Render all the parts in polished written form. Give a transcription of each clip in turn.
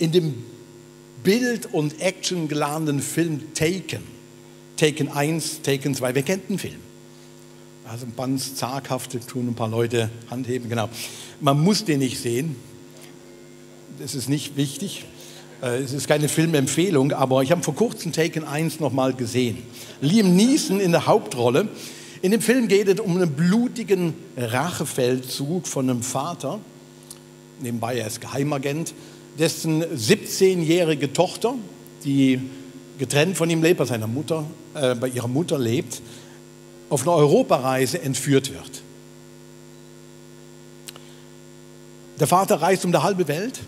in dem bild- und actiongeladenen Film Taken. Taken 1, Taken 2, wer kennt den Film? Also ganz zaghafte tun ein paar Leute handheben, genau. Man muss den nicht sehen, das ist nicht wichtig. Es ist keine Filmempfehlung, aber ich habe vor kurzem Taken 1 nochmal gesehen. Liam Neeson in der Hauptrolle. In dem Film geht es um einen blutigen Rachefeldzug von einem Vater, nebenbei er ist Geheimagent, dessen 17-jährige Tochter, die getrennt von ihm lebt, bei ihrer Mutter lebt, auf einer Europareise entführt wird. Der Vater reist um die halbe Welt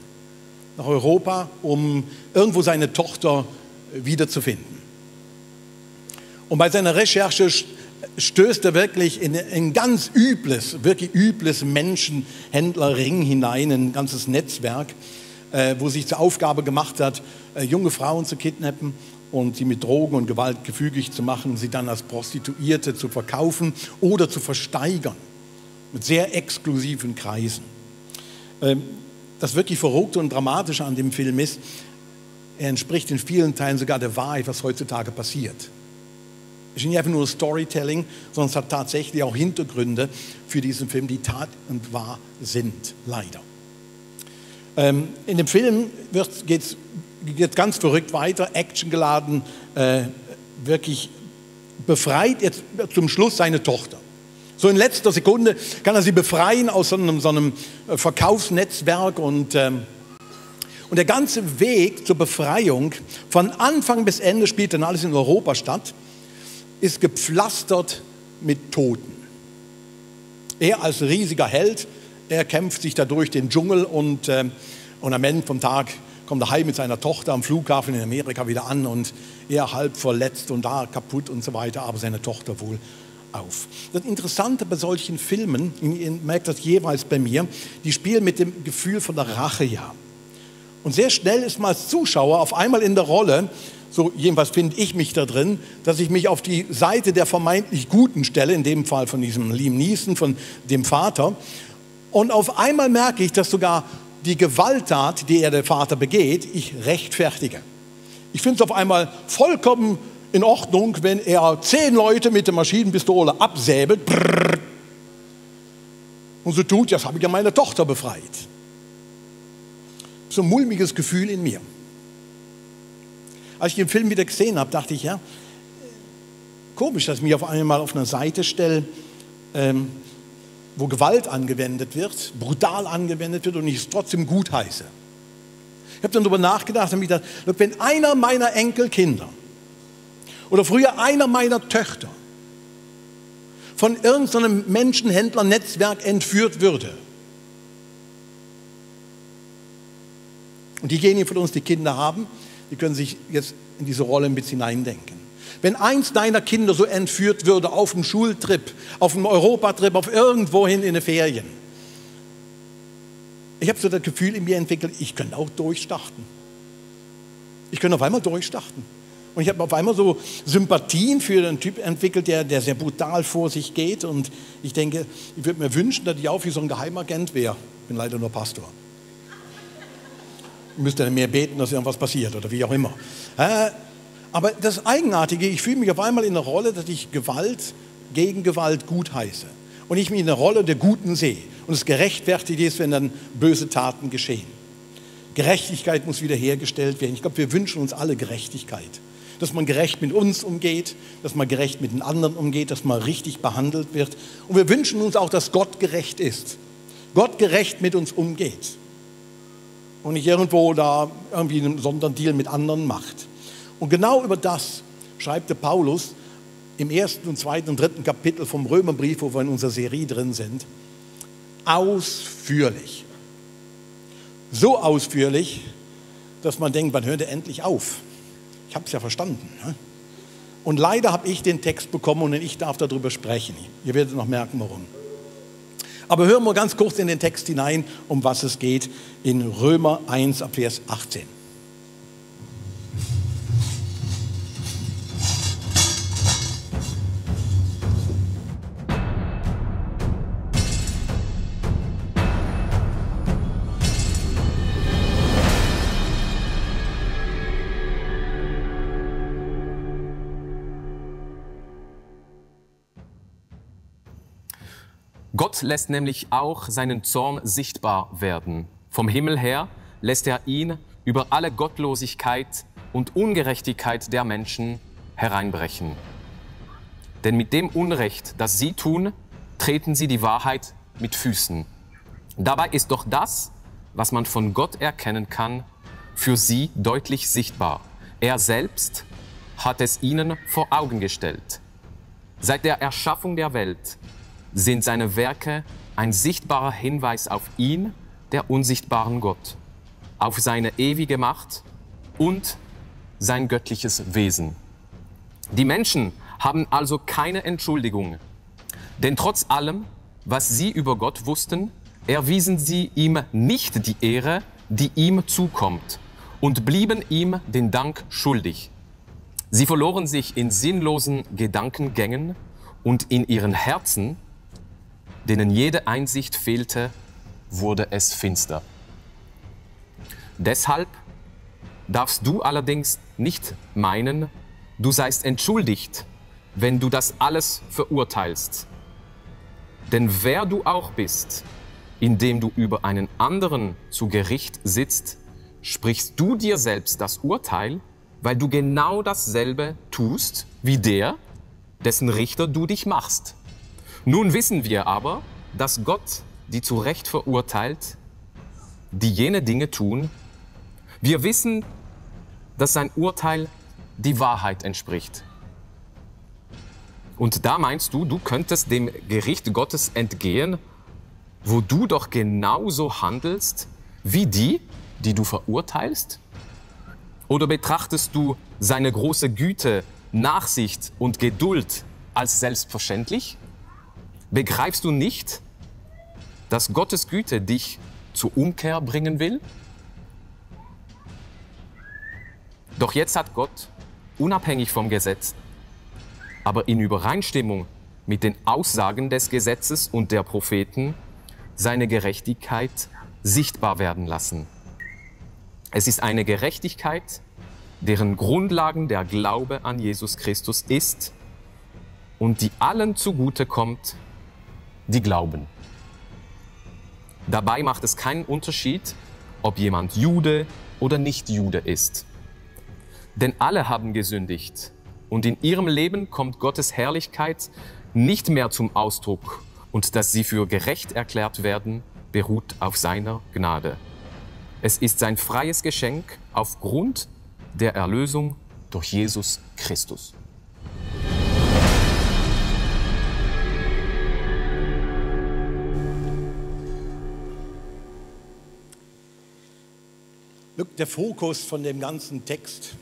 nach Europa, um irgendwo seine Tochter wiederzufinden. Und bei seiner Recherche stößt er wirklich in ein ganz wirklich übles Menschenhändlerring hinein, ein ganzes Netzwerk, wo sich zur Aufgabe gemacht hat, junge Frauen zu kidnappen und sie mit Drogen und Gewalt gefügig zu machen, sie dann als Prostituierte zu verkaufen oder zu versteigern, mit sehr exklusiven Kreisen. Das wirklich Verrückte und Dramatische an dem Film ist, er entspricht in vielen Teilen sogar der Wahrheit, was heutzutage passiert. Es ist nicht einfach nur Storytelling, sondern es hat tatsächlich auch Hintergründe für diesen Film, die tat und wahr sind, leider. In dem Film geht es ganz verrückt weiter, actiongeladen, wirklich befreit jetzt zum Schluss seine Tochter. So in letzter Sekunde kann er sie befreien aus so einem Verkaufsnetzwerk und der ganze Weg zur Befreiung, von Anfang bis Ende spielt dann alles in Europa statt, ist gepflastert mit Toten. Er als riesiger Held, er kämpft sich da durch den Dschungel und am Ende vom Tag kommt er heim mit seiner Tochter am Flughafen in Amerika wieder an und er halb verletzt und da kaputt und so weiter, aber seine Tochter wohl auf. Das Interessante bei solchen Filmen, ihr merkt das jeweils bei mir, die spielen mit dem Gefühl von der Rache ja. Und sehr schnell ist man als Zuschauer auf einmal in der Rolle, so jedenfalls finde ich mich da drin, dass ich mich auf die Seite der vermeintlich Guten stelle, in dem Fall von diesem Liam Neeson, von dem Vater. Und auf einmal merke ich, dass sogar die Gewalttat, die der Vater begeht, ich rechtfertige. Ich finde es auf einmal vollkommen in Ordnung, wenn er 10 Leute mit der Maschinenpistole absäbelt und so tut, das habe ich ja meine Tochter befreit. So ein mulmiges Gefühl in mir. Als ich den Film wieder gesehen habe, dachte ich, ja, komisch, dass ich mich auf einmal auf einer Seite stelle, wo Gewalt angewendet wird, brutal angewendet wird und ich es trotzdem gut heiße. Ich habe dann darüber nachgedacht und mich gedacht, wenn einer meiner Enkelkinder oder früher einer meiner Töchter von irgendeinem Menschenhändlernetzwerk entführt würde, und diejenigen von uns, die Kinder haben, die können sich jetzt in diese Rolle ein bisschen hineindenken. Wenn eins deiner Kinder so entführt würde auf einem Schultrip, auf einem Europatrip, auf irgendwohin in den Ferien. Ich habe so das Gefühl in mir entwickelt, ich könnte auch durchstarten. Ich könnte auf einmal durchstarten. Und ich habe auf einmal so Sympathien für einen Typ entwickelt, der sehr brutal vor sich geht. Und ich denke, ich würde mir wünschen, dass ich auch wie so ein Geheimagent wäre. Ich bin leider nur Pastor. Ich müsste dann mehr beten, dass irgendwas passiert oder wie auch immer. Aber das Eigenartige, ich fühle mich auf einmal in der Rolle, dass ich Gewalt gegen Gewalt gut heiße. Und ich mich in der Rolle der Guten sehe. Und es gerechtfertigt ist, wenn dann böse Taten geschehen. Gerechtigkeit muss wiederhergestellt werden. Ich glaube, wir wünschen uns alle Gerechtigkeit. Dass man gerecht mit uns umgeht, dass man gerecht mit den anderen umgeht, dass man richtig behandelt wird. Und wir wünschen uns auch, dass Gott gerecht ist. Gott gerecht mit uns umgeht. Und nicht irgendwo da irgendwie einen Sonderdeal mit anderen macht. Und genau über das schreibt der Paulus im 1. und 2. und 3. Kapitel vom Römerbrief, wo wir in unserer Serie drin sind, ausführlich. So ausführlich, dass man denkt, wann hört er endlich auf? Ich habe es ja verstanden. Ne? Und leider habe ich den Text bekommen und ich darf darüber sprechen. Ihr werdet noch merken, warum. Aber hören wir ganz kurz in den Text hinein, um was es geht, in Römer 1 ab Vers 18. Gott lässt nämlich auch seinen Zorn sichtbar werden. Vom Himmel her lässt er ihn über alle Gottlosigkeit und Ungerechtigkeit der Menschen hereinbrechen. Denn mit dem Unrecht, das sie tun, treten sie die Wahrheit mit Füßen. Dabei ist doch das, was man von Gott erkennen kann, für sie deutlich sichtbar. Er selbst hat es ihnen vor Augen gestellt. Seit der Erschaffung der Welt sind seine Werke ein sichtbarer Hinweis auf ihn, der unsichtbaren Gott, auf seine ewige Macht und sein göttliches Wesen. Die Menschen haben also keine Entschuldigung, denn trotz allem, was sie über Gott wussten, erwiesen sie ihm nicht die Ehre, die ihm zukommt, und blieben ihm den Dank schuldig. Sie verloren sich in sinnlosen Gedankengängen und in ihren Herzen, denen jede Einsicht fehlte, wurde es finster. Deshalb darfst du allerdings nicht meinen, du seist entschuldigt, wenn du das alles verurteilst. Denn wer du auch bist, indem du über einen anderen zu Gericht sitzt, sprichst du dir selbst das Urteil, weil du genau dasselbe tust wie der, dessen Richter du dich machst. Nun wissen wir aber, dass Gott die zu Recht verurteilt, die jene Dinge tun. Wir wissen, dass sein Urteil die Wahrheit entspricht. Und da meinst du, du könntest dem Gericht Gottes entgehen, wo du doch genauso handelst wie die, die du verurteilst? Oder betrachtest du seine große Güte, Nachsicht und Geduld als selbstverständlich? Begreifst du nicht, dass Gottes Güte dich zur Umkehr bringen will? Doch jetzt hat Gott, unabhängig vom Gesetz, aber in Übereinstimmung mit den Aussagen des Gesetzes und der Propheten, seine Gerechtigkeit sichtbar werden lassen. Es ist eine Gerechtigkeit, deren Grundlagen der Glaube an Jesus Christus ist und die allen zugute kommt, die glauben. Dabei macht es keinen Unterschied, ob jemand Jude oder nicht Jude ist. Denn alle haben gesündigt und in ihrem Leben kommt Gottes Herrlichkeit nicht mehr zum Ausdruck und dass sie für gerecht erklärt werden, beruht auf seiner Gnade. Es ist sein freies Geschenk aufgrund der Erlösung durch Jesus Christus. Der Fokus von dem ganzen Text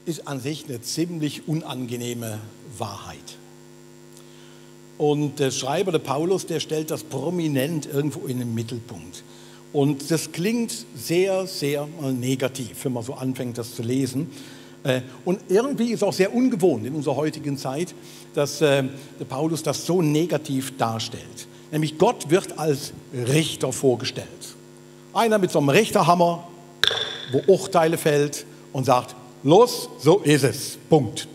ist an sich eine ziemlich unangenehme Wahrheit. Und der Schreiber, der Paulus, der stellt das prominent irgendwo in den Mittelpunkt. Und das klingt sehr, sehr negativ, wenn man so anfängt, das zu lesen. Und irgendwie ist es auch sehr ungewohnt in unserer heutigen Zeit, dass der Paulus das so negativ darstellt. Nämlich Gott wird als Richter vorgestellt. Einer mit so einem Richterhammer, wo Urteile fällt und sagt, los, so ist es, Punkt.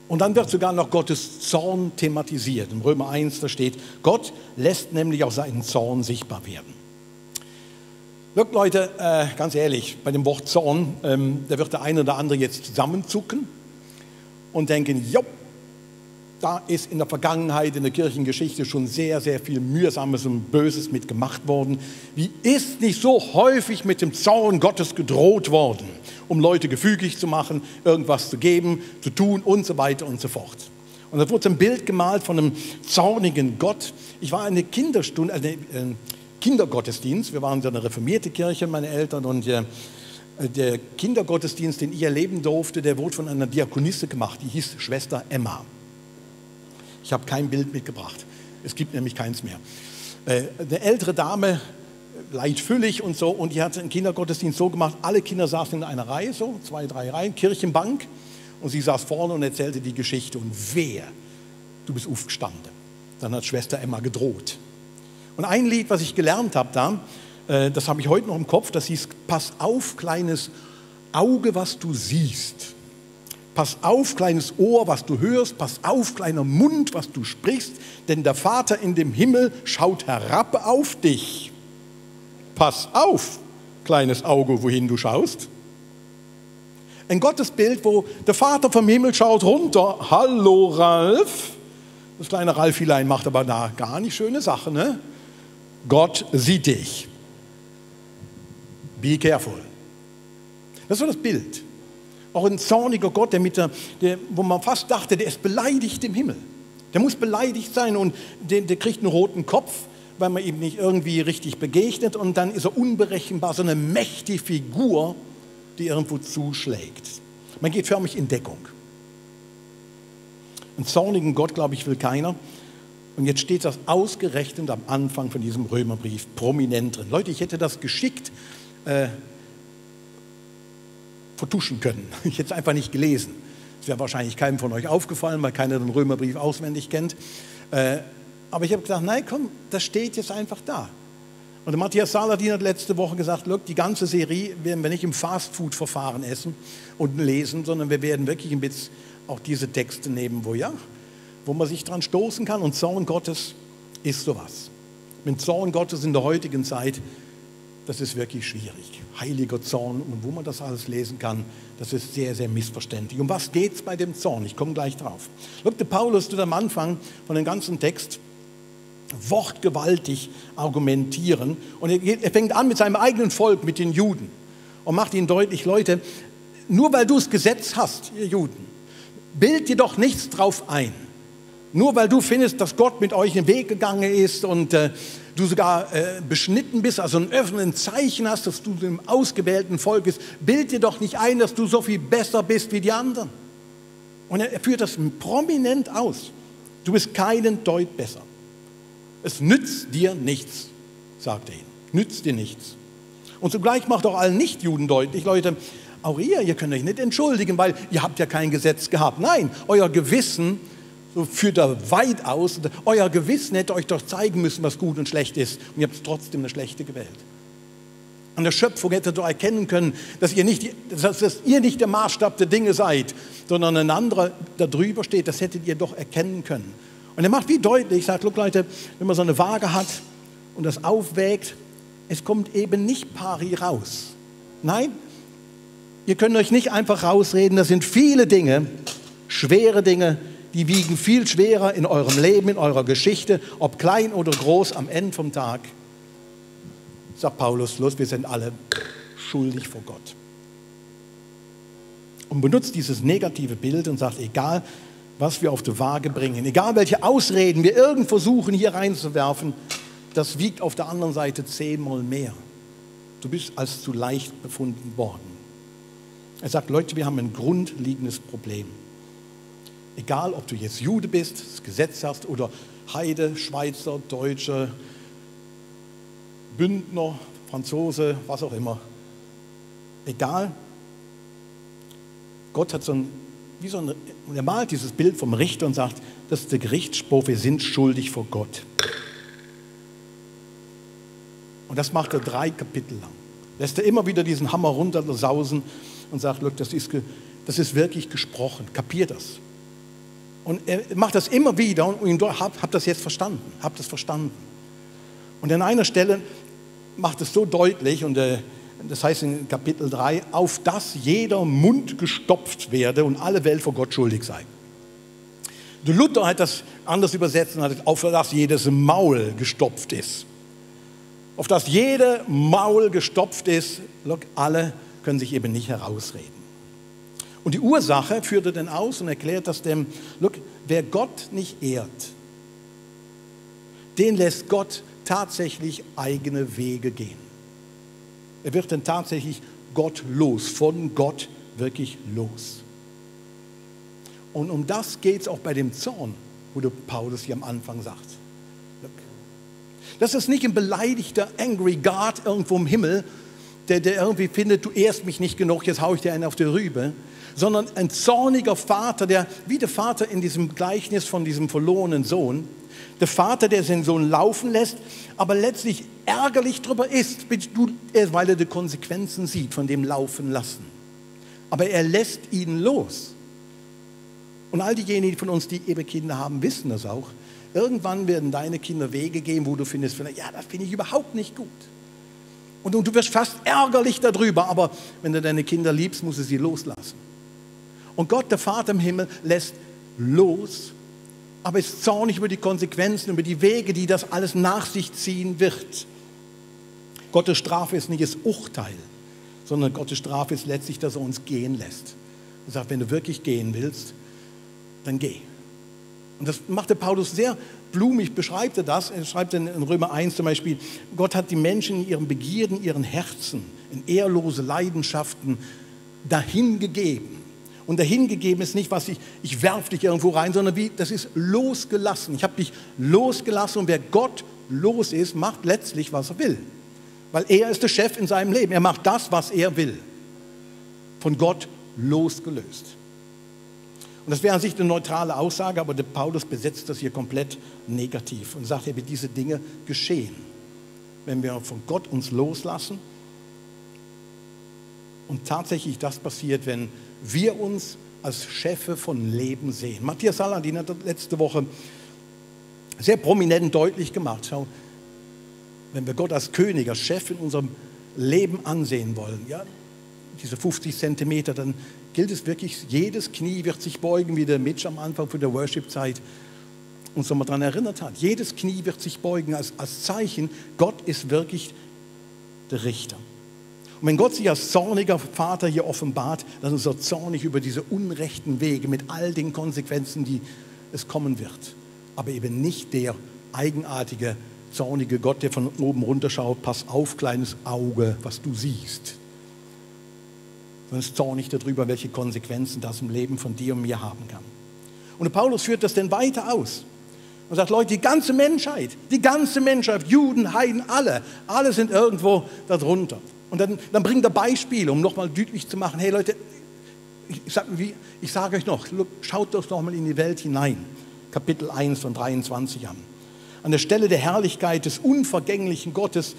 Und dann wird sogar noch Gottes Zorn thematisiert. In Römer 1, da steht, Gott lässt nämlich auch seinen Zorn sichtbar werden. Wirkt Leute, ganz ehrlich, bei dem Wort Zorn, da wird der eine oder andere jetzt zusammenzucken und denken, jo, da ist in der Vergangenheit, in der Kirchengeschichte schon sehr, sehr viel Mühsames und Böses mitgemacht worden. Wie ist nicht so häufig mit dem Zorn Gottes gedroht worden, um Leute gefügig zu machen, irgendwas zu geben, zu tun und so weiter und so fort. Und da wurde ein Bild gemalt von einem zornigen Gott. Ich war eine Kindergottesdienst, wir waren so eine reformierte Kirche, meine Eltern, und der Kindergottesdienst, den ich erleben durfte, der wurde von einer Diakonisse gemacht, die hieß Schwester Emma. Ich habe kein Bild mitgebracht. Es gibt nämlich keins mehr. Eine ältere Dame, leicht füllig und so, und die hat den Kindergottesdienst so gemacht, alle Kinder saßen in einer Reihe, so 2, 3 Reihen, Kirchenbank, und sie saß vorne und erzählte die Geschichte. Und wehe, du bist aufgestanden. Dann hat Schwester Emma gedroht. Und ein Lied, was ich gelernt habe da, das habe ich heute noch im Kopf, das hieß, pass auf, kleines Auge, was du siehst. pass auf, kleines Ohr, was du hörst, pass auf, kleiner Mund, was du sprichst, denn der Vater in dem Himmel schaut herab auf dich. Pass auf, kleines Auge, wohin du schaust. Ein Gottesbild, wo der Vater vom Himmel schaut runter. Hallo Ralf. Das kleine Ralfilein macht aber da gar nicht schöne Sachen, ne? Gott sieht dich. Be careful. Das war das Bild. Auch ein zorniger Gott, wo man fast dachte, der ist beleidigt im Himmel. Der muss beleidigt sein und der kriegt einen roten Kopf, weil man ihm nicht irgendwie richtig begegnet. Und dann ist er unberechenbar, so eine mächtige Figur, die irgendwo zuschlägt. Man geht förmlich in Deckung. Einen zornigen Gott, glaube ich, will keiner. Und jetzt steht das ausgerechnet am Anfang von diesem Römerbrief prominent drin. Leute, ich hätte das geschickt vertuschen können. Ich hätte es einfach nicht gelesen. Es wäre wahrscheinlich keinem von euch aufgefallen, weil keiner den Römerbrief auswendig kennt. Aber ich habe gedacht, nein, komm, das steht jetzt einfach da. Und der Matthias Saladin hat letzte Woche gesagt, look, die ganze Serie werden wir nicht im Fastfood-Verfahren essen und lesen, sondern wir werden wirklich ein bisschen auch diese Texte nehmen, wo man sich dran stoßen kann. Und Zorn Gottes ist sowas. Mit Zorn Gottes in der heutigen Zeit, das ist wirklich schwierig. Heiliger Zorn und wo man das alles lesen kann, das ist sehr, sehr missverständlich. Um was geht es bei dem Zorn? Ich komme gleich drauf. Look, der Paulus tut am Anfang von dem ganzen Text wortgewaltig argumentieren. Und er fängt an mit seinem eigenen Volk, mit den Juden. Und macht ihnen deutlich, Leute, nur weil du das Gesetz hast, ihr Juden, bild dir doch nichts drauf ein. Nur weil du findest, dass Gott mit euch den Weg gegangen ist und du sogar beschnitten bist, also ein öffentliches Zeichen hast, dass du dem ausgewählten Volk bist, bild dir doch nicht ein, dass du so viel besser bist wie die anderen. Und er führt das prominent aus. Du bist keinen Deut besser. Es nützt dir nichts, sagt er ihnen. Nützt dir nichts. Und zugleich macht auch allen Nichtjuden deutlich, Leute, auch ihr könnt euch nicht entschuldigen, weil ihr habt ja kein Gesetz gehabt. Nein, euer Gewissen so führt er weit aus. Euer Gewissen hätte euch doch zeigen müssen, was gut und schlecht ist. Und ihr habt trotzdem eine schlechte gewählt. An der Schöpfung hättet ihr doch erkennen können, dass ihr nicht der Maßstab der Dinge seid, sondern ein anderer da drüber steht. Das hättet ihr doch erkennen können. Und er macht wie deutlich, sagt, look Leute, wenn man so eine Waage hat und das aufwägt, es kommt eben nicht pari raus. Nein, ihr könnt euch nicht einfach rausreden, das sind viele Dinge, schwere Dinge, die wiegen viel schwerer in eurem Leben, in eurer Geschichte, ob klein oder groß, am Ende vom Tag. Sagt Paulus, los, wir sind alle schuldig vor Gott. Und benutzt dieses negative Bild und sagt, egal, was wir auf die Waage bringen, egal, welche Ausreden wir irgend versuchen, hier reinzuwerfen, das wiegt auf der anderen Seite 10-mal mehr. Du bist als zu leicht befunden worden. Er sagt, Leute, wir haben ein grundlegendes Problem. Egal, ob du jetzt Jude bist, das Gesetz hast oder Heide, Schweizer, Deutsche, Bündner, Franzose, was auch immer. Egal. Gott hat er malt dieses Bild vom Richter und sagt, das ist der Gerichtsspruch, wir sind schuldig vor Gott. Und das macht er 3 Kapitel lang. Lässt er immer wieder diesen Hammer runtersausen und sagt, look, das ist wirklich gesprochen, kapiert das. Und er macht das immer wieder und habt das jetzt verstanden, habt das verstanden. Und an einer Stelle macht es so deutlich, und das heißt in Kapitel 3, auf dass jeder Mund gestopft werde und alle Welt vor Gott schuldig sei. Der Luther hat das anders übersetzt und hat auf dass jedes Maul gestopft ist. Auf dass jede Maul gestopft ist, look, alle können sich eben nicht herausreden. Und die Ursache führt er dann aus und erklärt das dem, look, wer Gott nicht ehrt, den lässt Gott tatsächlich eigene Wege gehen. Er wird dann tatsächlich Gott los, von Gott wirklich los. Und um das geht es auch bei dem Zorn, wo der Paulus hier am Anfang sagt. Look, das ist nicht ein beleidigter Angry God irgendwo im Himmel, der irgendwie findet, du ehrst mich nicht genug, jetzt haue ich dir einen auf die Rübe, sondern ein zorniger Vater, der, wie der Vater in diesem Gleichnis von diesem verlorenen Sohn, der Vater, der seinen Sohn laufen lässt, aber letztlich ärgerlich darüber ist, weil er die Konsequenzen sieht von dem Laufen lassen. Aber er lässt ihn los. Und all diejenigen von uns, die ihre Kinder haben, wissen das auch. Irgendwann werden deine Kinder Wege gehen, wo du findest, ja, das finde ich überhaupt nicht gut. Und du wirst fast ärgerlich darüber, aber wenn du deine Kinder liebst, musst du sie loslassen. Und Gott, der Vater im Himmel, lässt los, aber ist zornig über die Konsequenzen, über die Wege, die das alles nach sich ziehen wird. Gottes Strafe ist nicht das Urteil, sondern Gottes Strafe ist letztlich, dass er uns gehen lässt. Er sagt, wenn du wirklich gehen willst, dann geh. Und das macht der Paulus sehr blumig, beschreibt er das. Er schreibt in Römer 1 zum Beispiel, Gott hat die Menschen in ihren Begierden, ihren Herzen, in ehrlose Leidenschaften dahingegeben. Und dahingegeben ist nicht, was ich werfe dich irgendwo rein, sondern das ist losgelassen. Ich habe dich losgelassen und wer Gott los ist, macht letztlich, was er will. Weil er ist der Chef in seinem Leben. Er macht das, was er will. Von Gott losgelöst. Und das wäre an sich eine neutrale Aussage, aber der Paulus besetzt das hier komplett negativ und sagt, wie diese Dinge geschehen, wenn wir von Gott uns loslassen. Und tatsächlich das passiert, wenn wir uns als Chefe von Leben sehen. Matthias Saladin hat das letzte Woche sehr prominent deutlich gemacht. Schau, wenn wir Gott als König, als Chef in unserem Leben ansehen wollen, ja, diese 50 Zentimeter, dann gilt es wirklich, jedes Knie wird sich beugen, wie der Mitch am Anfang von der Worship-Zeit uns nochmal daran erinnert hat. Jedes Knie wird sich beugen als Zeichen, Gott ist wirklich der Richter. Und wenn Gott sich als zorniger Vater hier offenbart, dann ist er zornig über diese unrechten Wege mit all den Konsequenzen, die es kommen wird. Aber eben nicht der eigenartige, zornige Gott, der von oben runterschaut, pass auf, kleines Auge, was du siehst. Sondern ist zornig darüber, welche Konsequenzen das im Leben von dir und mir haben kann. Und Paulus führt das dann weiter aus und sagt, Leute, die ganze Menschheit, Juden, Heiden, alle sind irgendwo darunter. Und dann bringt er Beispiele, um nochmal deutlich zu machen, hey Leute, ich sage euch noch, schaut doch nochmal in die Welt hinein. Kapitel 1 von 23 an. An der Stelle der Herrlichkeit des unvergänglichen Gottes,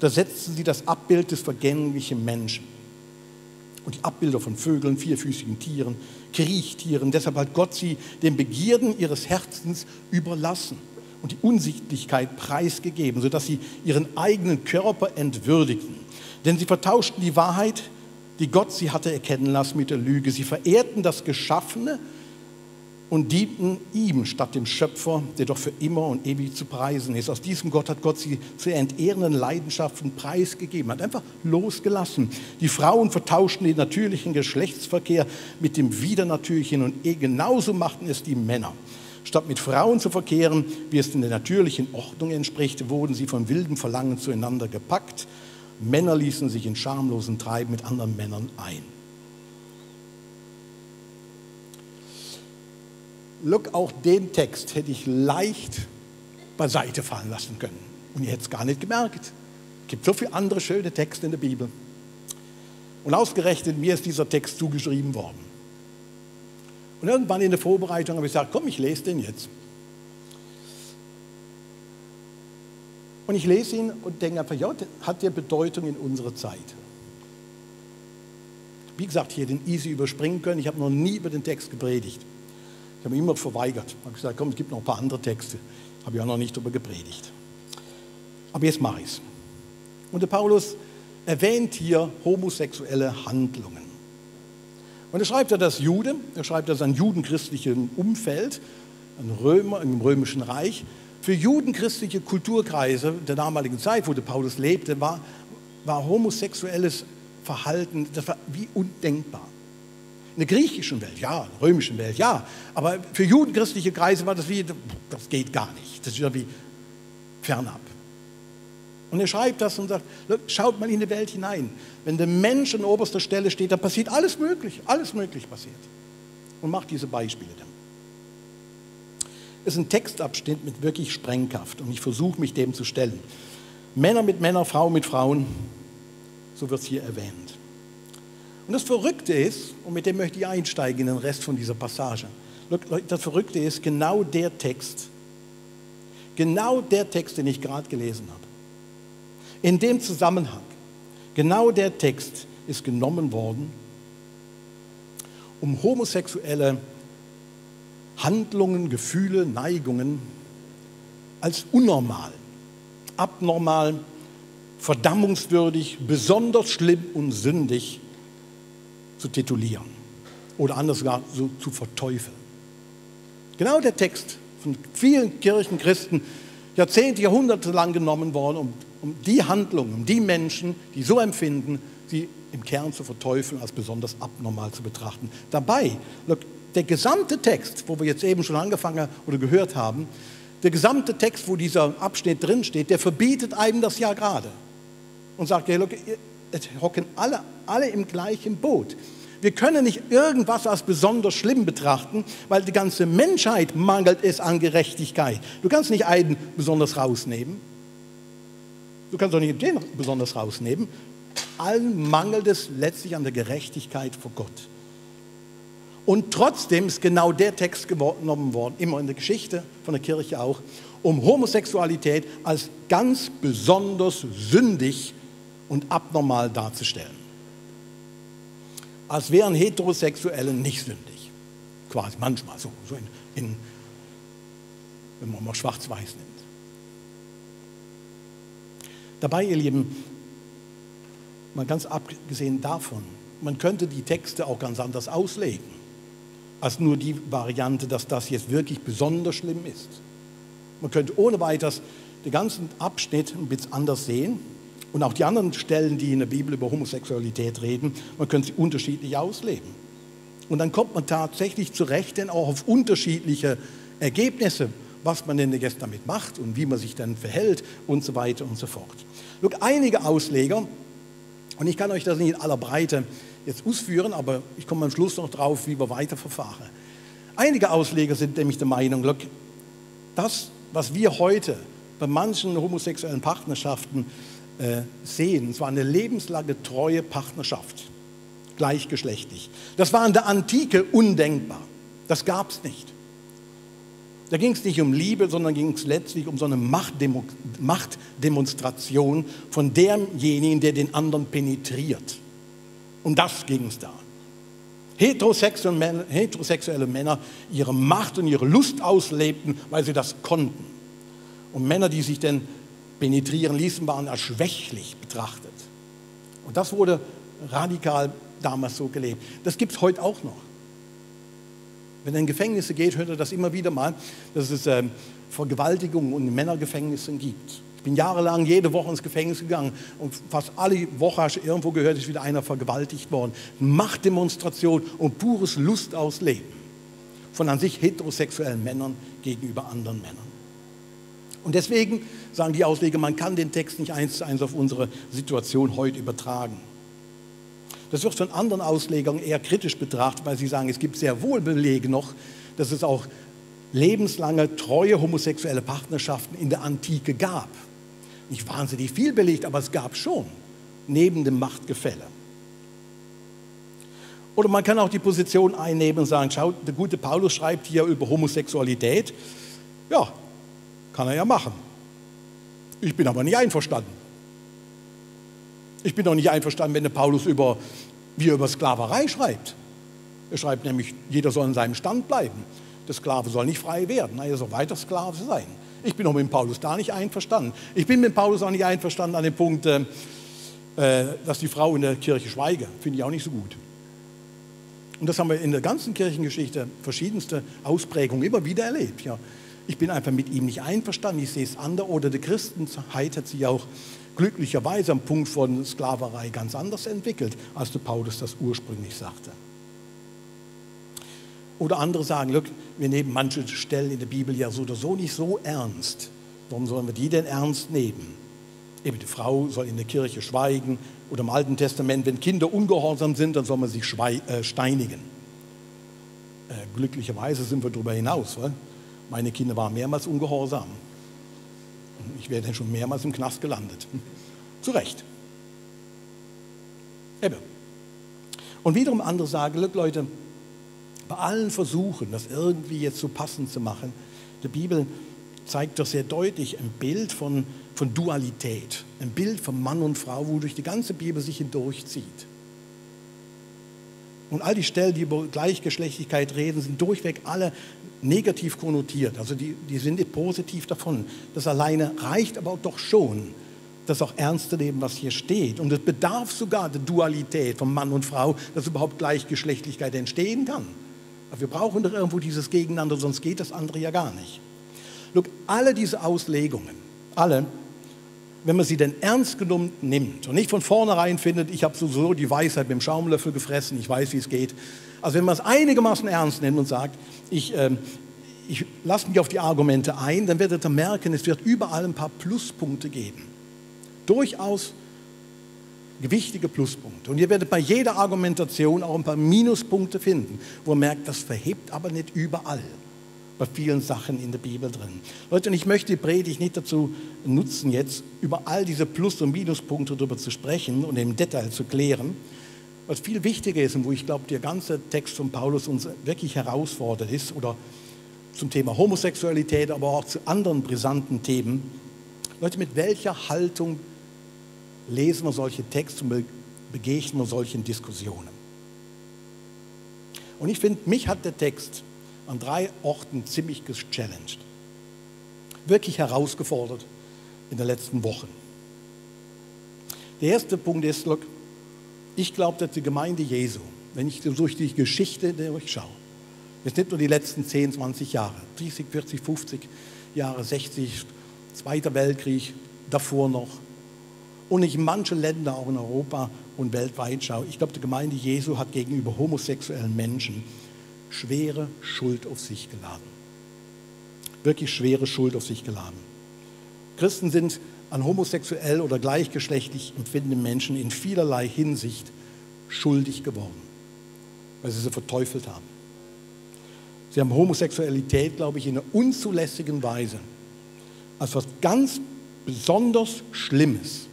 da setzten sie das Abbild des vergänglichen Menschen. Und die Abbilder von Vögeln, vierfüßigen Tieren, Kriechtieren. Deshalb hat Gott sie den Begierden ihres Herzens überlassen und die Unsichtlichkeit preisgegeben, sodass sie ihren eigenen Körper entwürdigten. Denn sie vertauschten die Wahrheit, die Gott sie hatte erkennen lassen, mit der Lüge. Sie verehrten das Geschaffene und dienten ihm statt dem Schöpfer, der doch für immer und ewig zu preisen ist. Aus diesem Gott hat Gott sie zu entehrenden Leidenschaften preisgegeben, hat einfach losgelassen. Die Frauen vertauschten den natürlichen Geschlechtsverkehr mit dem Widernatürlichen und genauso machten es die Männer. Statt mit Frauen zu verkehren, wie es in der natürlichen Ordnung entspricht, wurden sie von wildem Verlangen zueinander gepackt. Männer ließen sich in schamlosen Treiben mit anderen Männern ein. Look, auch den Text hätte ich leicht beiseite fallen lassen können. Und ihr hättet es gar nicht gemerkt. Es gibt so viele andere schöne Texte in der Bibel. Und ausgerechnet mir ist dieser Text zugeschrieben worden. Und irgendwann in der Vorbereitung habe ich gesagt, komm, ich lese den jetzt. Und ich lese ihn und denke einfach, ja, hat der Bedeutung in unserer Zeit. Wie gesagt, hier den easy überspringen können. Ich habe noch nie über den Text gepredigt. Ich habe ihn immer verweigert. Ich habe gesagt, komm, es gibt noch ein paar andere Texte. Habe ich auch noch nicht darüber gepredigt. Aber jetzt mache ich es. Und der Paulus erwähnt hier homosexuelle Handlungen. Und er schreibt das Jude, er schreibt das an judenchristlichem Umfeld, an Römer, im Römischen Reich. Für judenchristliche Kulturkreise der damaligen Zeit, wo der Paulus lebte, war homosexuelles Verhalten, das war wie undenkbar. In der griechischen Welt, ja, in der römischen Welt, ja, aber für judenchristliche Kreise war das wie, das geht gar nicht, das ist ja wie fernab. Und er schreibt das und sagt, schaut mal in die Welt hinein. Wenn der Mensch an oberster Stelle steht, dann passiert alles Mögliche passiert. Und macht diese Beispiele dann. Es ist ein Textabschnitt mit wirklich Sprengkraft und ich versuche mich dem zu stellen. Männer mit Männern, Frauen mit Frauen, so wird es hier erwähnt. Und das Verrückte ist, und mit dem möchte ich einsteigen in den Rest von dieser Passage, das Verrückte ist genau der Text, den ich gerade gelesen habe. In dem Zusammenhang, genau der Text ist genommen worden, um homosexuelle Handlungen, Gefühle, Neigungen als unnormal, abnormal, verdammungswürdig, besonders schlimm und sündig zu titulieren oder anders sogar so zu verteufeln. Genau der Text von vielen Kirchenchristen Jahrzehnte, Jahrhunderte lang genommen worden, um die Handlungen, um die Menschen, die so empfinden, sie im Kern zu verteufeln, als besonders abnormal zu betrachten. Dabei, der gesamte Text, wo wir jetzt eben schon angefangen oder gehört haben, der gesamte Text, wo dieser Abschnitt drinsteht, der verbietet einem das ja gerade und sagt, ja, es hocken alle im gleichen Boot. Wir können nicht irgendwas als besonders schlimm betrachten, weil die ganze Menschheit mangelt es an Gerechtigkeit. Du kannst nicht einen besonders rausnehmen. Du kannst auch nicht den besonders rausnehmen. Allen mangelt es letztlich an der Gerechtigkeit vor Gott. Und trotzdem ist genau der Text genommen worden, immer in der Geschichte von der Kirche auch, um Homosexualität als ganz besonders sündig und abnormal darzustellen. Als wären Heterosexuelle nicht sündig. Quasi manchmal so wenn man mal schwarz-weiß nimmt. Dabei, ihr Lieben, mal ganz abgesehen davon, man könnte die Texte auch ganz anders auslegen, als nur die Variante, dass das jetzt wirklich besonders schlimm ist. Man könnte ohne weiteres den ganzen Abschnitt ein bisschen anders sehen und auch die anderen Stellen, die in der Bibel über Homosexualität reden, man könnte sie unterschiedlich auslegen. Und dann kommt man tatsächlich zurecht, denn auch auf unterschiedliche Ergebnisse, was man denn jetzt damit macht und wie man sich dann verhält und so weiter und so fort. Einige Ausleger, und ich kann euch das nicht in aller Breite jetzt ausführen, aber ich komme am Schluss noch drauf, wie wir weiter verfahren. Einige Ausleger sind nämlich der Meinung, das, was wir heute bei manchen homosexuellen Partnerschaften sehen, es war eine lebenslange treue Partnerschaft, gleichgeschlechtlich. Das war in der Antike undenkbar. Das gab es nicht. Da ging es nicht um Liebe, sondern ging es letztlich um so eine Machtdemonstration von demjenigen, der den anderen penetriert. Um das ging es da. Heterosexuelle Männer ihre Macht und ihre Lust auslebten, weil sie das konnten. Und Männer, die sich denn penetrieren ließen, waren als schwächlich betrachtet. Und das wurde radikal damals so gelebt. Das gibt es heute auch noch. Wenn er in Gefängnisse geht, hört er das immer wieder mal, dass es Vergewaltigungen in Männergefängnissen gibt. Ich bin jahrelang jede Woche ins Gefängnis gegangen und fast alle Woche hast du irgendwo gehört, ist wieder einer vergewaltigt worden. Machtdemonstration und pures Lustausleben von an sich heterosexuellen Männern gegenüber anderen Männern. Und deswegen sagen die Ausleger, man kann den Text nicht 1:1 auf unsere Situation heute übertragen. Das wird von anderen Auslegern eher kritisch betrachtet, weil sie sagen, es gibt sehr wohl Belege noch, dass es auch lebenslange, treue homosexuelle Partnerschaften in der Antike gab. Nicht wahnsinnig viel belegt, aber es gab schon, neben dem Machtgefälle. Oder man kann auch die Position einnehmen und sagen, schau, der gute Paulus schreibt hier über Homosexualität. Ja, kann er ja machen. Ich bin aber nicht einverstanden. Ich bin auch nicht einverstanden, wenn der Paulus über Sklaverei schreibt. Er schreibt nämlich, jeder soll in seinem Stand bleiben. Der Sklave soll nicht frei werden, er soll weiter Sklave sein. Ich bin auch mit Paulus da nicht einverstanden. Ich bin mit Paulus auch nicht einverstanden an dem Punkt, dass die Frau in der Kirche schweige. Finde ich auch nicht so gut. Und das haben wir in der ganzen Kirchengeschichte, verschiedenste Ausprägungen immer wieder erlebt. Ja. Ich bin einfach mit ihm nicht einverstanden, ich sehe es anders. Oder die Christenheit hat sich auch glücklicherweise am Punkt von Sklaverei ganz anders entwickelt, als der Paulus das ursprünglich sagte. Oder andere sagen, look, wir nehmen manche Stellen in der Bibel ja so oder so nicht so ernst. Warum sollen wir die denn ernst nehmen? Eben die Frau soll in der Kirche schweigen. Oder im Alten Testament, wenn Kinder ungehorsam sind, dann soll man sie steinigen. Glücklicherweise sind wir darüber hinaus. Weil meine Kinder waren mehrmals ungehorsam. Ich wäre dann schon mehrmals im Knast gelandet. Zu Recht. Eben. Und wiederum andere sagen, look, Leute, bei allen Versuchen, das irgendwie jetzt so passend zu machen, die Bibel zeigt doch sehr deutlich ein Bild von Dualität, ein Bild von Mann und Frau, wodurch die ganze Bibel sich hindurchzieht. Und all die Stellen, die über Gleichgeschlechtlichkeit reden, sind durchweg alle negativ konnotiert. Also die sind nicht positiv davon. Das alleine reicht aber doch schon, das auch ernst zu nehmen, was hier steht. Und es bedarf sogar der Dualität von Mann und Frau, dass überhaupt Gleichgeschlechtlichkeit entstehen kann. Aber wir brauchen doch irgendwo dieses Gegeneinander, sonst geht das andere ja gar nicht. Look, alle diese Auslegungen, alle, wenn man sie denn ernst genommen nimmt und nicht von vornherein findet, ich habe sowieso die Weisheit mit dem Schaumlöffel gefressen, ich weiß, wie es geht. Also wenn man es einigermaßen ernst nimmt und sagt, ich lasse mich auf die Argumente ein, dann werdet ihr merken, es wird überall ein paar Pluspunkte geben. Durchaus gewichtige Pluspunkte. Und ihr werdet bei jeder Argumentation auch ein paar Minuspunkte finden, wo ihr merkt, das verhebt aber nicht überall. Bei vielen Sachen in der Bibel drin. Leute, und ich möchte die Predigt nicht dazu nutzen, jetzt über all diese Plus- und Minuspunkte darüber zu sprechen und im Detail zu klären. Was viel wichtiger ist und wo ich glaube, der ganze Text von Paulus uns wirklich herausfordert ist, oder zum Thema Homosexualität, aber auch zu anderen brisanten Themen. Leute, mit welcher Haltung lesen wir solche Texte und begegnen wir solchen Diskussionen? Und ich finde, mich hat der Text an 3 Orten ziemlich gechallenged. Wirklich herausgefordert in den letzten Wochen. Der erste Punkt ist, look, ich glaube, dass die Gemeinde Jesu, wenn ich durch die Geschichte durchschaue, jetzt nicht nur die letzten 10, 20 Jahre, 30, 40, 50 Jahre, 60, Zweiter Weltkrieg, davor noch, und ich in manche Länder, auch in Europa und weltweit schaue, ich glaube, die Gemeinde Jesu hat gegenüber homosexuellen Menschen schwere Schuld auf sich geladen. Wirklich schwere Schuld auf sich geladen. Christen sind an homosexuell oder gleichgeschlechtlich empfindenden Menschen in vielerlei Hinsicht schuldig geworden, weil sie verteufelt haben. Sie haben Homosexualität, glaube ich, in einer unzulässigen Weise als etwas ganz besonders Schlimmes,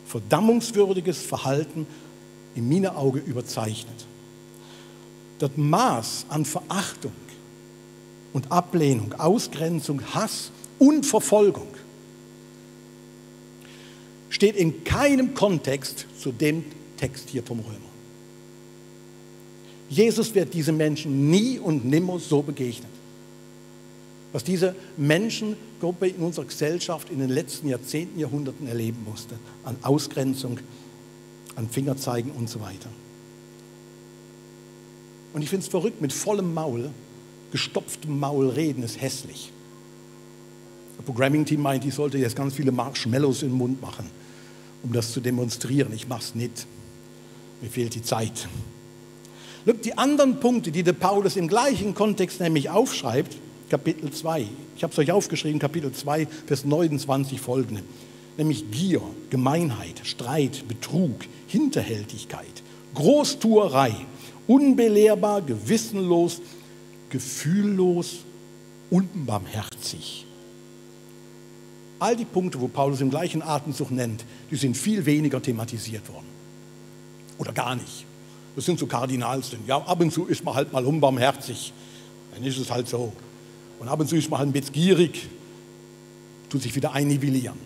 verdammungswürdiges Verhalten in meinen Augen überzeichnet. Das Maß an Verachtung und Ablehnung, Ausgrenzung, Hass und Verfolgung steht in keinem Kontext zu dem Text hier vom Römer. Jesus wird diesen Menschen nie und nimmer so begegnen. Was diese Menschengruppe in unserer Gesellschaft in den letzten Jahrzehnten, Jahrhunderten erleben musste, an Ausgrenzung, an Fingerzeigen und so weiter. Und ich finde es verrückt, mit vollem Maul, gestopftem Maul reden ist hässlich. Das Programming-Team meint, ich sollte jetzt ganz viele Marshmallows in den Mund machen, um das zu demonstrieren. Ich mache es nicht. Mir fehlt die Zeit. Die anderen Punkte, die der Paulus im gleichen Kontext nämlich aufschreibt, Kapitel 2, ich habe es euch aufgeschrieben, Kapitel 2, Vers 29 folgende, nämlich Gier, Gemeinheit, Streit, Betrug, Hinterhältigkeit, Großtuerei, unbelehrbar, gewissenlos, gefühllos, unbarmherzig. All die Punkte, wo Paulus im gleichen Atemzug nennt, die sind viel weniger thematisiert worden. Oder gar nicht. Das sind so Kardinalsten. Ja, ab und zu ist man halt mal unbarmherzig. Dann ist es halt so. Und ab und zu ist man halt ein bisschen gierig, tut sich wieder einnivellieren.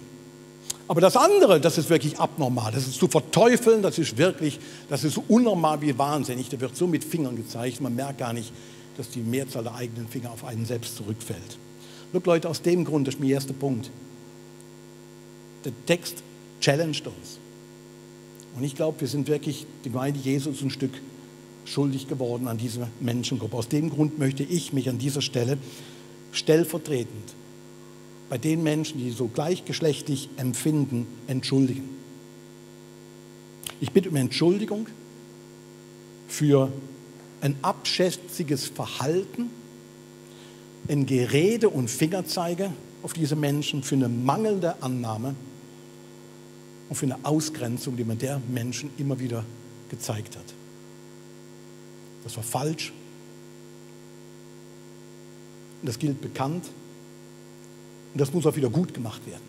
Aber das andere, das ist wirklich abnormal. Das ist zu verteufeln, das ist so unnormal wie wahnsinnig. Da wird so mit Fingern gezeigt, man merkt gar nicht, dass die Mehrzahl der eigenen Finger auf einen selbst zurückfällt. Look, Leute, aus dem Grund, das ist mein erster Punkt. Der Text challenged uns. Und ich glaube, wir sind wirklich die Gemeinde Jesus ein Stück schuldig geworden an diese Menschengruppe. Aus dem Grund möchte ich mich an dieser Stelle stellvertretend bei den Menschen, die so gleichgeschlechtlich empfinden, entschuldigen. Ich bitte um Entschuldigung für ein abschätziges Verhalten, ein Gerede und Fingerzeige auf diese Menschen, für eine mangelnde Annahme und für eine Ausgrenzung, die man der Menschen immer wieder gezeigt hat. Das war falsch. Und das gilt bekannt. Und das muss auch wieder gut gemacht werden.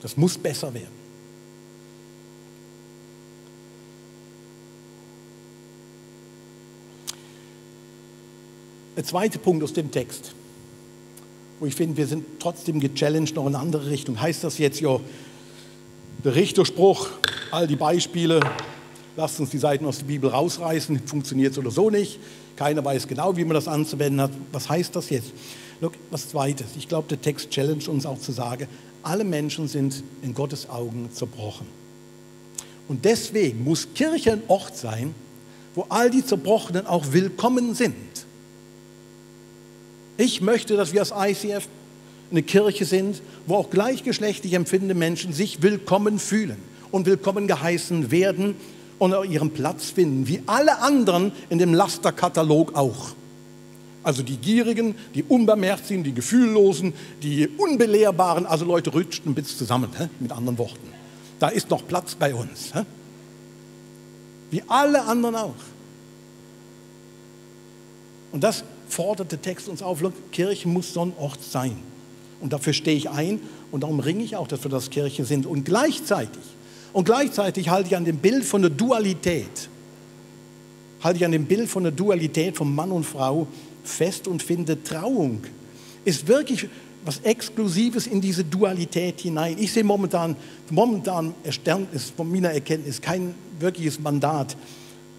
Das muss besser werden. Der zweite Punkt aus dem Text, wo ich finde, wir sind trotzdem gechallenged noch in eine andere Richtung. Heißt das jetzt, ja, der Richterspruch, all die Beispiele, lasst uns die Seiten aus der Bibel rausreißen, funktioniert es oder so nicht. Keiner weiß genau, wie man das anzuwenden hat. Was heißt das jetzt? Look, was Zweites, ich glaube, der Text challenge uns auch zu sagen, alle Menschen sind in Gottes Augen zerbrochen. Und deswegen muss Kirche ein Ort sein, wo all die Zerbrochenen auch willkommen sind. Ich möchte, dass wir als ICF eine Kirche sind, wo auch gleichgeschlechtlich empfindende Menschen sich willkommen fühlen und willkommen geheißen werden und auch ihren Platz finden, wie alle anderen in dem Lasterkatalog auch. Also die Gierigen, die Unbarmherzigen, die Gefühllosen, die Unbelehrbaren, also Leute rütschen ein bisschen zusammen, mit anderen Worten. Da ist noch Platz bei uns. Wie alle anderen auch. Und das fordert der Text uns auf. Kirche muss so ein Ort sein. Und dafür stehe ich ein und darum ringe ich auch, dass wir das Kirche sind. Und gleichzeitig halte ich an dem Bild von der Dualität, von Mann und Frau fest und finde, Trauung ist wirklich was Exklusives in diese Dualität hinein. Ich sehe momentan Erstaunis von meiner Erkenntnis kein wirkliches Mandat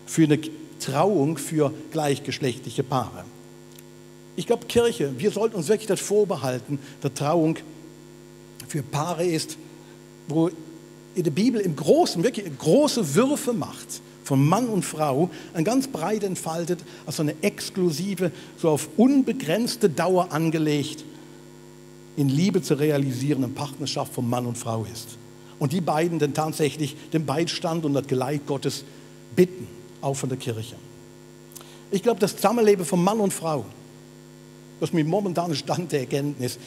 für eine Trauung für gleichgeschlechtliche Paare. Ich glaube, Kirche, wir sollten uns wirklich das vorbehalten, dass Trauung für Paare ist, wo in der Bibel im Großen wirklich große Würfe macht von Mann und Frau, ein ganz breit entfaltet, als so eine exklusive, so auf unbegrenzte Dauer angelegt, in Liebe zu realisierende Partnerschaft von Mann und Frau ist. Und die beiden dann tatsächlich den Beistand und das Geleit Gottes bitten, auch von der Kirche. Ich glaube, das Zusammenleben von Mann und Frau, das mit momentanem Stand der Erkenntnis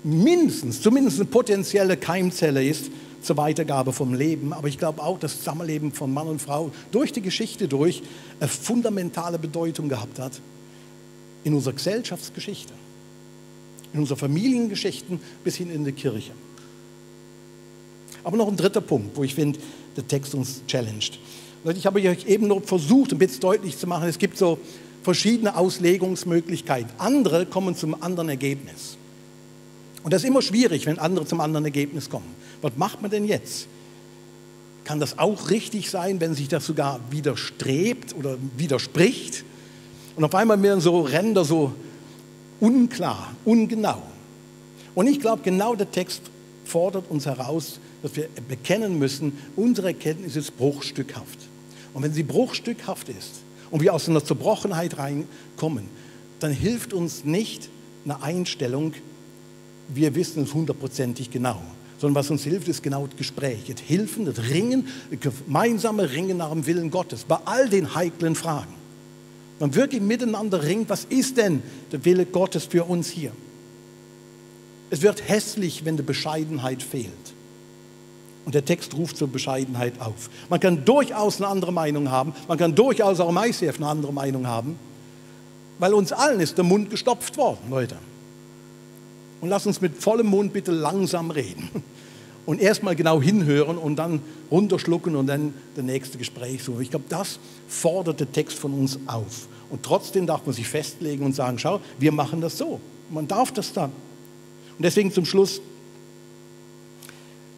zumindest eine potenzielle Keimzelle ist zur Weitergabe vom Leben. Aber ich glaube auch, dass das Zusammenleben von Mann und Frau durch die Geschichte eine fundamentale Bedeutung gehabt hat in unserer Gesellschaftsgeschichte, in unseren Familiengeschichten bis hin in die Kirche. Aber noch ein dritter Punkt, wo ich finde, der Text uns challenged. Ich habe euch eben noch versucht, ein bisschen deutlich zu machen, es gibt so verschiedene Auslegungsmöglichkeiten. Andere kommen zum anderen Ergebnis. Und das ist immer schwierig, wenn andere zum anderen Ergebnis kommen. Was macht man denn jetzt? Kann das auch richtig sein, wenn sich das sogar widerstrebt oder widerspricht? Und auf einmal werden so Ränder so unklar, ungenau. Und ich glaube, genau der Text fordert uns heraus, dass wir bekennen müssen, unsere Erkenntnis ist bruchstückhaft. Und wenn sie bruchstückhaft ist und wir aus einer Zerbrochenheit reinkommen, dann hilft uns nicht eine Einstellung, wir wissen es hundertprozentig genau, sondern was uns hilft, ist genau das Gespräch, das Hilfen, das Ringen, das gemeinsame Ringen nach dem Willen Gottes, bei all den heiklen Fragen. Man wirklich miteinander ringt, was ist denn der Wille Gottes für uns hier? Es wird hässlich, wenn die Bescheidenheit fehlt. Und der Text ruft zur Bescheidenheit auf. Man kann durchaus eine andere Meinung haben, man kann durchaus auch im ICF eine andere Meinung haben, weil uns allen ist der Mund gestopft worden, Leute. Und lasst uns mit vollem Mund bitte langsam reden und erstmal genau hinhören und dann runterschlucken und dann das nächste Gespräch suchen. Ich glaube, das fordert der Text von uns auf. Und trotzdem darf man sich festlegen und sagen, schau, wir machen das so. Man darf das dann. Und deswegen zum Schluss,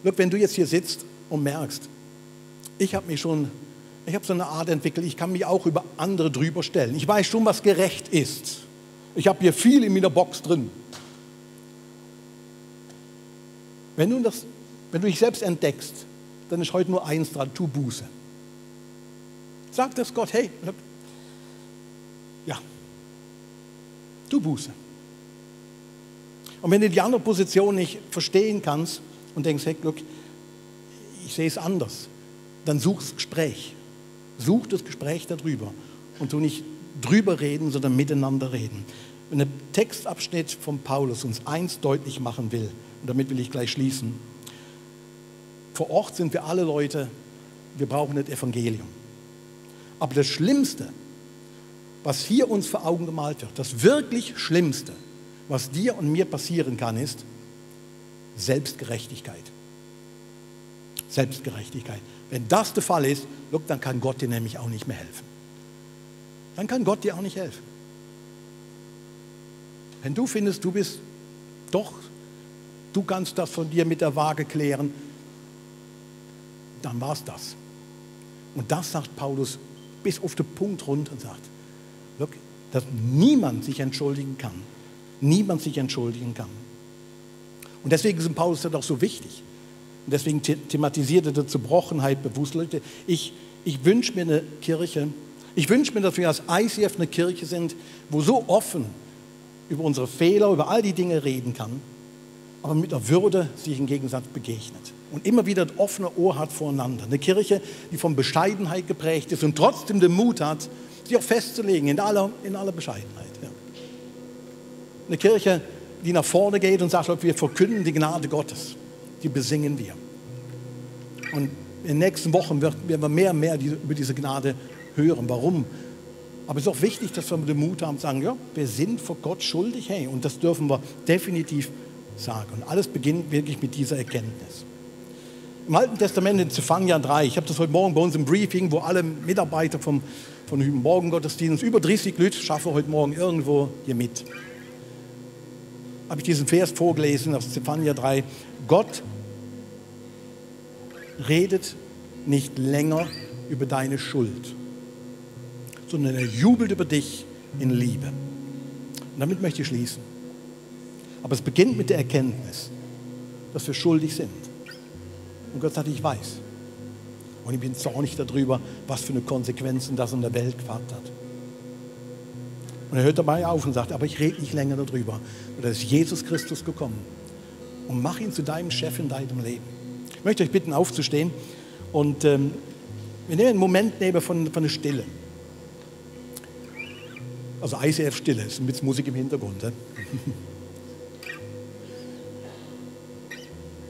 look, wenn du jetzt hier sitzt und merkst, ich habe so eine Art entwickelt, ich kann mich auch über andere drüber stellen. Ich weiß schon, was gerecht ist. Ich habe hier viel in meiner Box drin. Wenn du dich selbst entdeckst, dann ist heute nur eins dran, tu Buße. Sag das Gott, hey, ja, tu Buße. Und wenn du die andere Position nicht verstehen kannst und denkst, hey, look, ich sehe es anders, dann such das Gespräch. Such das Gespräch darüber und tu nicht drüber reden, sondern miteinander reden. Wenn der Textabschnitt von Paulus uns eins deutlich machen will, und damit will ich gleich schließen, vor Ort sind wir alle Leute, wir brauchen das Evangelium. Aber das Schlimmste, was hier uns vor Augen gemalt wird, das wirklich Schlimmste, was dir und mir passieren kann, ist Selbstgerechtigkeit. Selbstgerechtigkeit. Wenn das der Fall ist, look, dann kann Gott dir nämlich auch nicht mehr helfen. Dann kann Gott dir auch nicht helfen. Wenn du findest, du kannst das von dir mit der Waage klären, dann war es das. Und das sagt Paulus bis auf den Punkt runter und sagt, wirklich, dass niemand sich entschuldigen kann. Niemand sich entschuldigen kann. Und deswegen ist Paulus das auch so wichtig. Und deswegen thematisiert er die Zerbrochenheit bewusst. Leute, ich wünsche mir eine Kirche, ich wünsche mir, dass wir als ICF eine Kirche sind, wo so offen über unsere Fehler, über all die Dinge reden kann, aber mit der Würde sich im Gegensatz begegnet. Und immer wieder ein offenes Ohr hat voreinander. Eine Kirche, die von Bescheidenheit geprägt ist und trotzdem den Mut hat, sich auch festzulegen in aller Bescheidenheit. Ja. Eine Kirche, die nach vorne geht und sagt, wir verkünden die Gnade Gottes. Die besingen wir. Und in den nächsten Wochen werden wir mehr und mehr über diese Gnade hören. Warum? Aber es ist auch wichtig, dass wir den Mut haben, zu sagen, ja, wir sind vor Gott schuldig, hey, und das dürfen wir definitiv sagen. Und alles beginnt wirklich mit dieser Erkenntnis. Im Alten Testament in Zephania 3, ich habe das heute Morgen bei uns im Briefing, wo alle Mitarbeiter von Morgengottesdienst, über 30 Leute, schaffen heute Morgen irgendwo hier mit. Habe ich diesen Vers vorgelesen aus Zephania 3. Gott redet nicht länger über deine Schuld, sondern er jubelt über dich in Liebe. Und damit möchte ich schließen. Aber es beginnt mit der Erkenntnis, dass wir schuldig sind. Und Gott sagt, ich weiß. Und ich bin zornig darüber, was für eine Konsequenzen das in der Welt gehabt hat. Und er hört dabei auf und sagt, aber ich rede nicht länger darüber. Und da ist Jesus Christus gekommen. Und mach ihn zu deinem Chef in deinem Leben. Ich möchte euch bitten, aufzustehen. Und wir nehmen einen Moment von der Stille. Also ICF Stille, ist mit Musik im Hintergrund. Ein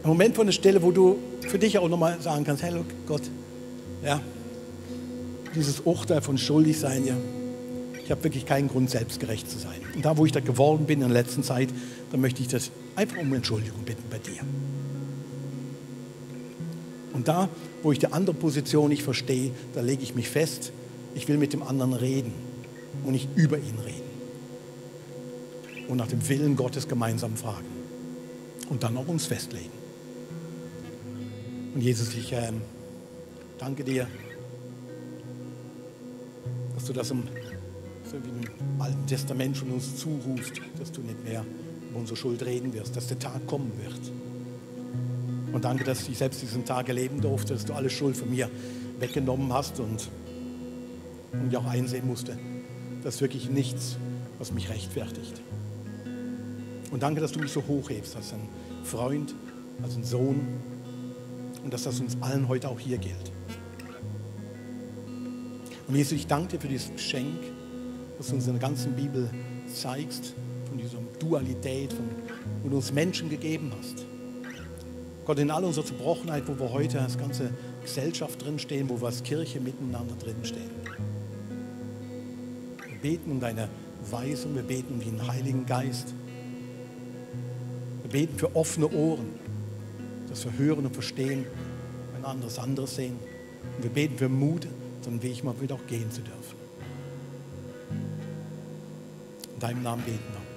Moment von der Stille, wo du für dich auch nochmal sagen kannst, hey Gott, ja, dieses Urteil von schuldig sein, ja, ich habe wirklich keinen Grund, selbstgerecht zu sein. Und da, wo ich da geworden bin in der letzten Zeit, da möchte ich das einfach um Entschuldigung bitten bei dir. Und da, wo ich die andere Position nicht verstehe, da lege ich mich fest, ich will mit dem anderen reden und nicht über ihn reden. Und nach dem Willen Gottes gemeinsam fragen. Und dann auch uns festlegen. Und Jesus, ich danke dir, dass du das so wie im Alten Testament von uns zurufst, dass du nicht mehr über unsere Schuld reden wirst, dass der Tag kommen wird. Und danke, dass ich selbst diesen Tag erleben durfte, dass du alle Schuld von mir weggenommen hast und ich auch einsehen musste, dass wirklich nichts, was mich rechtfertigt. Und danke, dass du mich so hochhebst als ein Freund, als ein Sohn und dass das uns allen heute auch hier gilt. Und Jesus, ich danke dir für dieses Geschenk, dass du uns in der ganzen Bibel zeigst, von dieser Dualität, wo du uns Menschen gegeben hast. Gott, in all unserer Zerbrochenheit, wo wir heute als ganze Gesellschaft drinstehen, wo wir als Kirche miteinander drinstehen. Wir beten um deine Weisung, wir beten um den Heiligen Geist. Wir beten für offene Ohren, dass wir hören und verstehen, ein anderes sehen. Und wir beten für Mut, so einen Weg mal wieder auch gehen zu dürfen. In deinem Namen beten wir.